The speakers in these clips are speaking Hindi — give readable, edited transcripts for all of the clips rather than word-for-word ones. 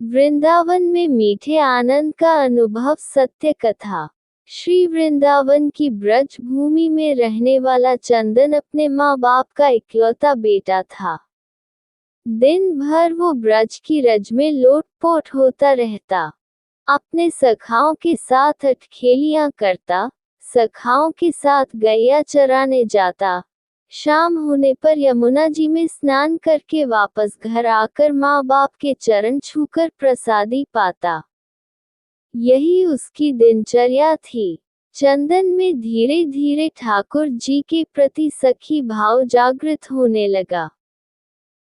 वृंदावन में मीठे आनंद का अनुभव। सत्य कथा। श्री वृंदावन की ब्रज भूमि में रहने वाला चंदन अपने माँ बाप का इकलौता बेटा था। दिन भर वो ब्रज की रज में लोटपोट होता रहता, अपने सखाओं के साथ अटखेलियां करता, सखाओं के साथ गैया चराने जाता, शाम होने पर यमुना जी में स्नान करके वापस घर आकर माँ बाप के चरण छूकर प्रसादी पाता। यही उसकी दिनचर्या थी। चंदन में धीरे धीरे ठाकुर जी के प्रति सखी भाव जागृत होने लगा।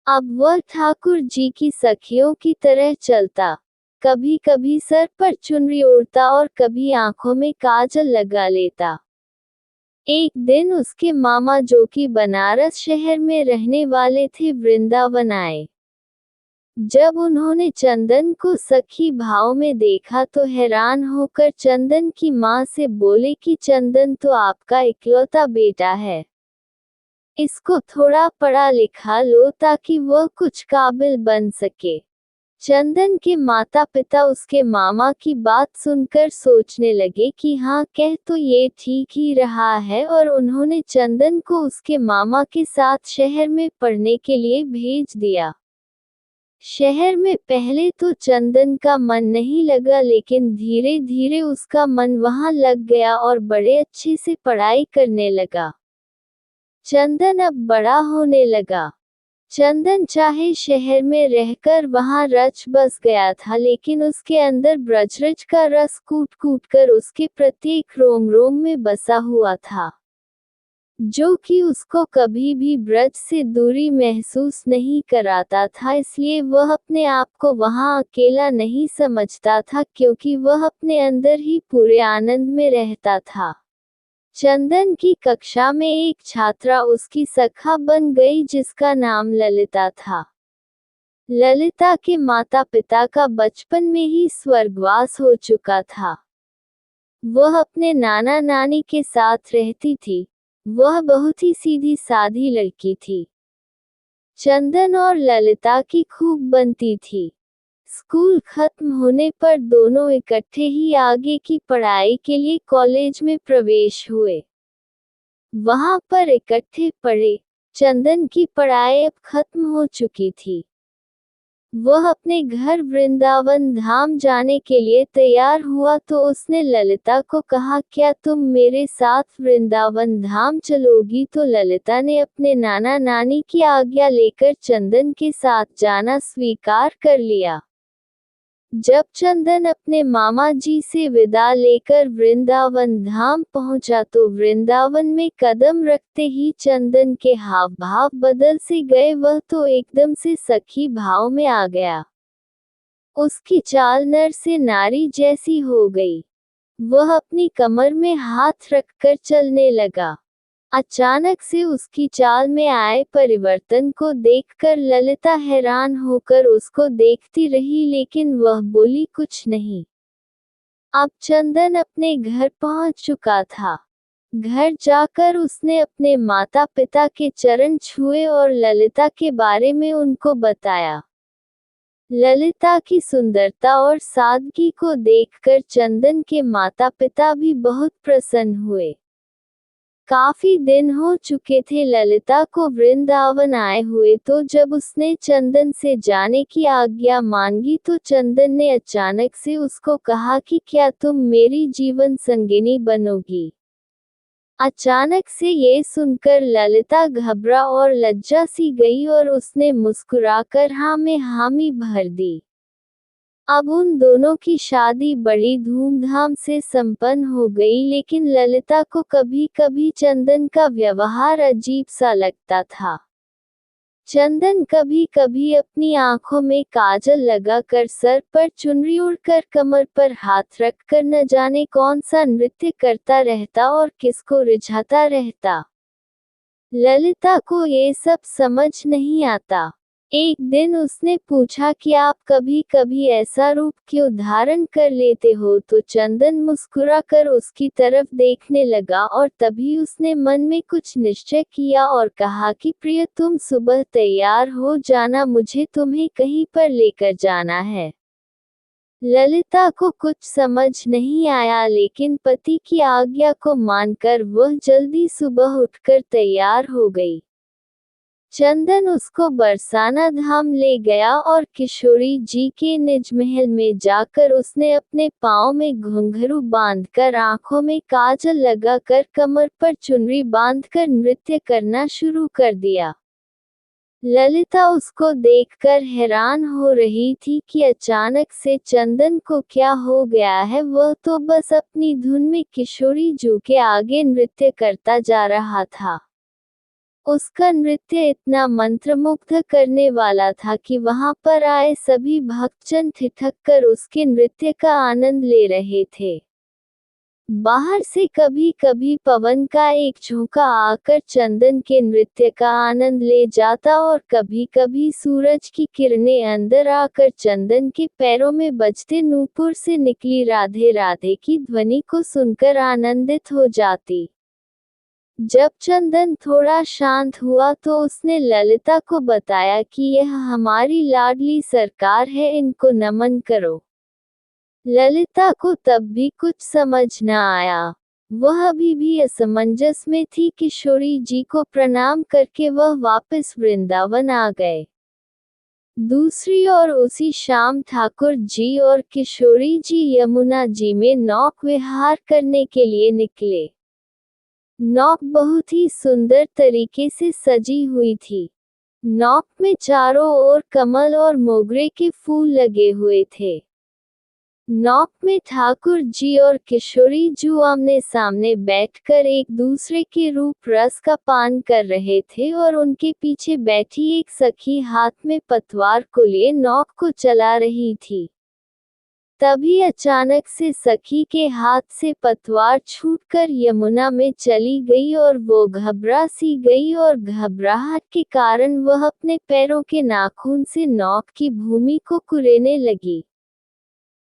अब वह ठाकुर जी की सखियों की तरह चलता, कभी कभी सर पर चुनरी ओढ़ता और कभी आंखों में काजल लगा लेता। एक दिन उसके मामा जो कि बनारस शहर में रहने वाले थे, वृंदावन आए। जब उन्होंने चंदन को सखी भाव में देखा तो हैरान होकर चंदन की माँ से बोले कि चंदन तो आपका इकलौता बेटा है, इसको थोड़ा पढ़ा लिखा लो ताकि वह कुछ काबिल बन सके। चंदन के माता पिता उसके मामा की बात सुनकर सोचने लगे कि हाँ, कह तो ये ठीक ही रहा है, और उन्होंने चंदन को उसके मामा के साथ शहर में पढ़ने के लिए भेज दिया। शहर में पहले तो चंदन का मन नहीं लगा, लेकिन धीरे धीरे उसका मन वहाँ लग गया और बड़े अच्छे से पढ़ाई करने लगा। चंदन अब बड़ा होने लगा। चंदन चाहे शहर में रहकर वहां रच बस गया था, लेकिन उसके अंदर ब्रजरज का रस कूट कूट कर उसके प्रत्येक रोम रोम में बसा हुआ था, जो कि उसको कभी भी ब्रज से दूरी महसूस नहीं कराता था। इसलिए वह अपने आप को वहां अकेला नहीं समझता था, क्योंकि वह अपने अंदर ही पूरे आनंद में रहता था। चंदन की कक्षा में एक छात्रा उसकी सखा बन गई, जिसका नाम ललिता था। ललिता के माता पिता का बचपन में ही स्वर्गवास हो चुका था। वह अपने नाना नानी के साथ रहती थी। वह बहुत ही सीधी साधी लड़की थी। चंदन और ललिता की खूब बनती थी। स्कूल खत्म होने पर दोनों इकट्ठे ही आगे की पढ़ाई के लिए कॉलेज में प्रवेश हुए। वहां पर इकट्ठे पढ़े। चंदन की पढ़ाई अब खत्म हो चुकी थी। वह अपने घर वृंदावन धाम जाने के लिए तैयार हुआ तो उसने ललिता को कहा, क्या तुम मेरे साथ वृंदावन धाम चलोगी? तो ललिता ने अपने नाना नानी की आज्ञा लेकर चंदन के साथ जाना स्वीकार कर लिया। जब चंदन अपने मामा जी से विदा लेकर वृंदावन धाम पहुंचा तो वृंदावन में कदम रखते ही चंदन के हाव भाव बदल से गए। वह तो एकदम से सखी भाव में आ गया। उसकी चाल नर से नारी जैसी हो गई। वह अपनी कमर में हाथ रखकर चलने लगा। अचानक से उसकी चाल में आए परिवर्तन को देखकर ललिता हैरान होकर उसको देखती रही, लेकिन वह बोली कुछ नहीं। अब चंदन अपने घर पहुंच चुका था। घर जाकर उसने अपने माता पिता के चरण छुए और ललिता के बारे में उनको बताया। ललिता की सुंदरता और सादगी को देखकर चंदन के माता पिता भी बहुत प्रसन्न हुए। काफी दिन हो चुके थे ललिता को वृंदावन आए हुए, तो जब उसने चंदन से जाने की आज्ञा मांगी तो चंदन ने अचानक से उसको कहा कि क्या तुम मेरी जीवन संगिनी बनोगी? अचानक से ये सुनकर ललिता घबरा और लज्जा सी गई और उसने मुस्कुराकर हाँ में हामी भर दी। अब उन दोनों की शादी बड़ी धूमधाम से संपन्न हो गई, लेकिन ललिता को कभी कभी चंदन का व्यवहार अजीब सा लगता था। चंदन कभी कभी अपनी आंखों में काजल लगाकर, सर पर चुनरी ओढ़कर, कमर पर हाथ रखकर न जाने कौन सा नृत्य करता रहता और किसको रिझाता रहता। ललिता को ये सब समझ नहीं आता। एक दिन उसने पूछा कि आप कभी कभी ऐसा रूप क्यों धारण कर लेते हो? तो चंदन मुस्कुराकर उसकी तरफ देखने लगा और तभी उसने मन में कुछ निश्चय किया और कहा कि प्रिय, तुम सुबह तैयार हो जाना, मुझे तुम्हें कहीं पर लेकर जाना है। ललिता को कुछ समझ नहीं आया, लेकिन पति की आज्ञा को मानकर वह जल्दी सुबह उठकर तैयार हो गई। चंदन उसको बरसाना धाम ले गया और किशोरी जी के निज महल में जाकर उसने अपने पाँव में घुंघरू बांधकर, आंखों में काजल लगाकर, कमर पर चुनरी बांधकर नृत्य करना शुरू कर दिया। ललिता उसको देखकर हैरान हो रही थी कि अचानक से चंदन को क्या हो गया है। वह तो बस अपनी धुन में किशोरी जी के आगे नृत्य करता जा रहा था। उसका नृत्य इतना मंत्रमुग्ध करने वाला था कि वहां पर आए सभी भक्तजन ठिठक कर उसके नृत्य का आनंद ले रहे थे। बाहर से कभी कभी पवन का एक झोंका आकर चंदन के नृत्य का आनंद ले जाता और कभी कभी सूरज की किरणें अंदर आकर चंदन के पैरों में बजते नूपुर से निकली राधे राधे की ध्वनि को सुनकर आनंदित हो जाती। जब चंदन थोड़ा शांत हुआ तो उसने ललिता को बताया कि यह हमारी लाडली सरकार है, इनको नमन करो। ललिता को तब भी कुछ समझ न आया। वह अभी भी असमंजस में थी। किशोरी जी को प्रणाम करके वह वापस वृंदावन आ गए। दूसरी ओर उसी शाम ठाकुर जी और किशोरी जी यमुना जी में नौक विहार करने के लिए निकले। नौक बहुत ही सुंदर तरीके से सजी हुई थी। नौक में चारों ओर कमल और मोगरे के फूल लगे हुए थे। नौक में ठाकुर जी और किशोरी जी आमने सामने बैठकर एक दूसरे के रूप रस का पान कर रहे थे और उनके पीछे बैठी एक सखी हाथ में पतवार को लिए नौक को चला रही थी। तभी अचानक से सखी के हाथ से पतवार छूटकर यमुना में चली गई और वो घबरा सी गई और घबराहट के कारण वह अपने पैरों के नाखून से नौक की भूमि को कुरेदने लगी।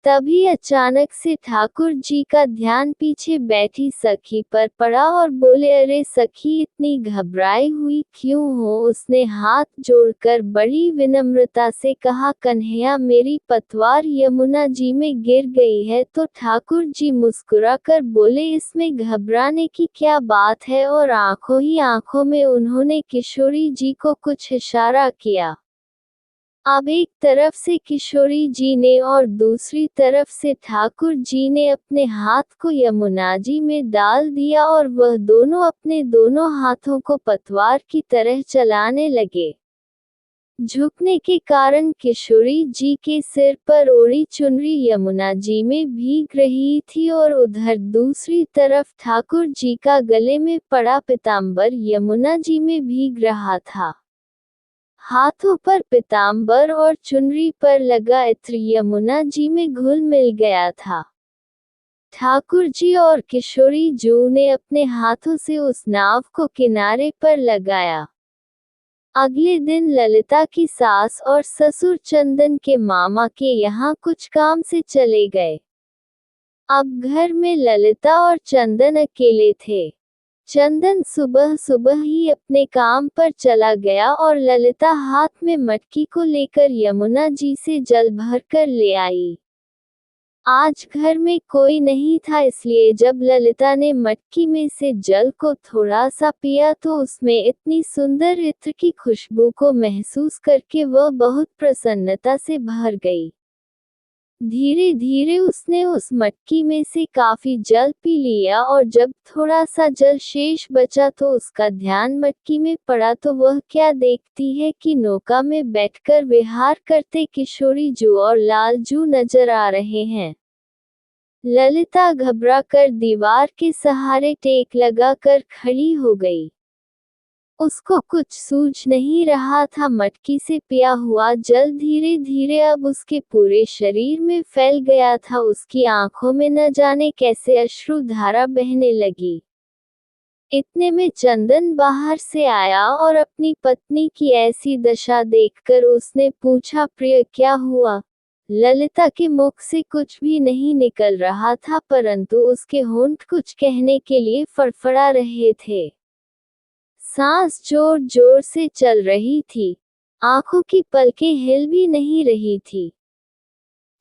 तभी अचानक से ठाकुर जी का ध्यान पीछे बैठी सखी पर पड़ा और बोले, अरे सखी, इतनी घबराई हुई क्यों हो? उसने हाथ जोड़कर बड़ी विनम्रता से कहा, कन्हैया, मेरी पतवार यमुना जी में गिर गई है। तो ठाकुर जी मुस्कुराकर बोले, इसमें घबराने की क्या बात है? और आंखों ही आंखों में उन्होंने किशोरी जी को कुछ इशारा किया। अब एक तरफ से किशोरी जी ने और दूसरी तरफ से ठाकुर जी ने अपने हाथ को यमुना जी में डाल दिया और वह दोनों अपने दोनों हाथों को पतवार की तरह चलाने लगे। झुकने के कारण किशोरी जी के सिर पर ओढ़ी चुनरी यमुना जी में भीग रही थी और उधर दूसरी तरफ ठाकुर जी का गले में पड़ा पीतांबर यमुना जी में भीग रहा था। हाथों पर पीतांबर और चुनरी पर लगा इत्र यमुना जी में घुल मिल गया था। ठाकुर जी और किशोरी जी ने अपने हाथों से उस नाव को किनारे पर लगाया। अगले दिन ललिता की सास और ससुर चंदन के मामा के यहाँ कुछ काम से चले गए। अब घर में ललिता और चंदन अकेले थे। चंदन सुबह सुबह ही अपने काम पर चला गया और ललिता हाथ में मटकी को लेकर यमुना जी से जल भरकर ले आई। आज घर में कोई नहीं था, इसलिए जब ललिता ने मटकी में से जल को थोड़ा सा पिया तो उसमें इतनी सुंदर इत्र की खुशबू को महसूस करके वह बहुत प्रसन्नता से भर गई। धीरे धीरे उसने उस मटकी में से काफी जल पी लिया और जब थोड़ा सा जल शेष बचा तो उसका ध्यान मटकी में पड़ा तो वह क्या देखती है कि नौका में बैठकर विहार करते किशोरी जी और लालजू नजर आ रहे हैं। ललिता घबराकर दीवार के सहारे टेक लगाकर खड़ी हो गई। उसको कुछ सूझ नहीं रहा था। मटकी से पिया हुआ जल धीरे धीरे अब उसके पूरे शरीर में फैल गया था। उसकी आंखों में न जाने कैसे अश्रु धारा बहने लगी। इतने में चंदन बाहर से आया और अपनी पत्नी की ऐसी दशा देखकर उसने पूछा, प्रिय, क्या हुआ? ललिता के मुख से कुछ भी नहीं निकल रहा था, परंतु उसके होंठ कुछ कहने के लिए फड़फड़ा रहे थे। सांस जोर जोर से चल रही थी। आंखों की पलकें हिल भी नहीं रही थी।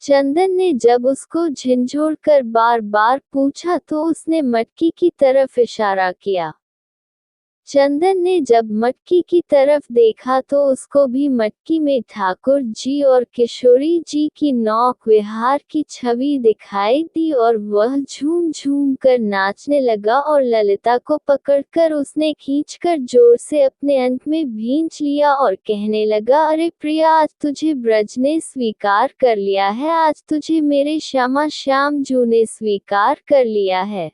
चंदन ने जब उसको झिंझोड़कर बार बार पूछा तो उसने मटकी की तरफ इशारा किया। चंदन ने जब मटकी की तरफ देखा तो उसको भी मटकी में ठाकुर जी और किशोरी जी की नौक विहार की छवि दिखाई दी और वह झूम झूम कर नाचने लगा और ललिता को पकड़कर उसने खींचकर जोर से अपने अंक में भींच लिया और कहने लगा, अरे प्रिया, आज तुझे ब्रज ने स्वीकार कर लिया है, आज तुझे मेरे श्यामा श्याम जू ने स्वीकार कर लिया है।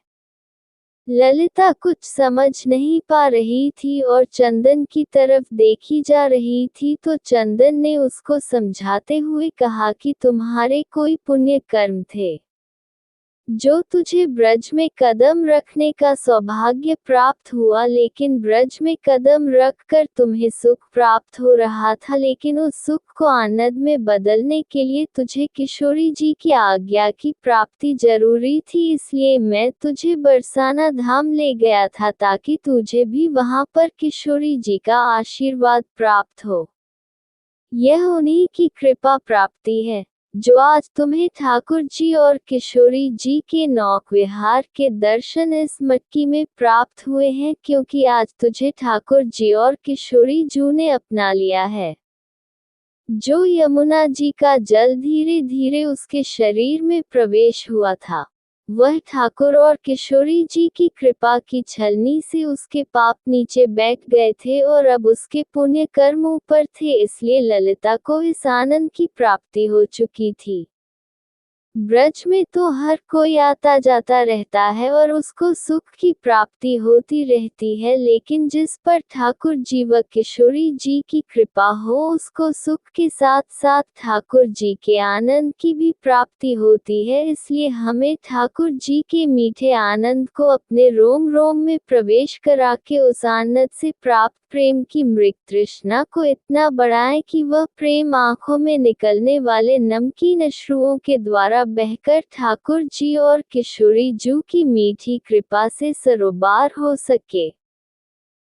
ललिता कुछ समझ नहीं पा रही थी और चंदन की तरफ देखी जा रही थी तो चंदन ने उसको समझाते हुए कहा कि तुम्हारे कोई पुण्य कर्म थे जो तुझे ब्रज में कदम रखने का सौभाग्य प्राप्त हुआ, लेकिन ब्रज में कदम रखकर तुम्हें सुख प्राप्त हो रहा था, लेकिन उस सुख को आनंद में बदलने के लिए तुझे किशोरी जी की आज्ञा की प्राप्ति जरूरी थी, इसलिए मैं तुझे बरसाना धाम ले गया था ताकि तुझे भी वहां पर किशोरी जी का आशीर्वाद प्राप्त हो। यह उन्हीं की कृपा प्राप्ति है जो आज तुम्हें ठाकुर जी और किशोरी जी के नौक विहार के दर्शन इस मटकी में प्राप्त हुए हैं, क्योंकि आज तुझे ठाकुर जी और किशोरी जी ने अपना लिया है। जो यमुना जी का जल धीरे धीरे उसके शरीर में प्रवेश हुआ था, वह ठाकुर और किशोरी जी की कृपा की छलनी से उसके पाप नीचे बैठ गए थे और अब उसके पुण्य कर्म ऊपर थे, इसलिए ललिता को इस आनंद की प्राप्ति हो चुकी थी। ब्रज में तो हर कोई आता जाता रहता है और उसको सुख की प्राप्ति होती रहती है, लेकिन जिस पर ठाकुर जी व किशोरी जी की कृपा हो उसको सुख के साथ साथ ठाकुर जी के आनंद की भी प्राप्ति होती है। इसलिए हमें ठाकुर जी के मीठे आनंद को अपने रोम रोम में प्रवेश करा के उस आनंद से प्राप्त प्रेम की मृग तृष्णा को इतना बढ़ाएं कि वह प्रेम आंखों में निकलने वाले नमकीन अश्रुओं के द्वारा बहकर ठाकुर जी और किशोरी जी की मीठी कृपा से सरोबार हो सके।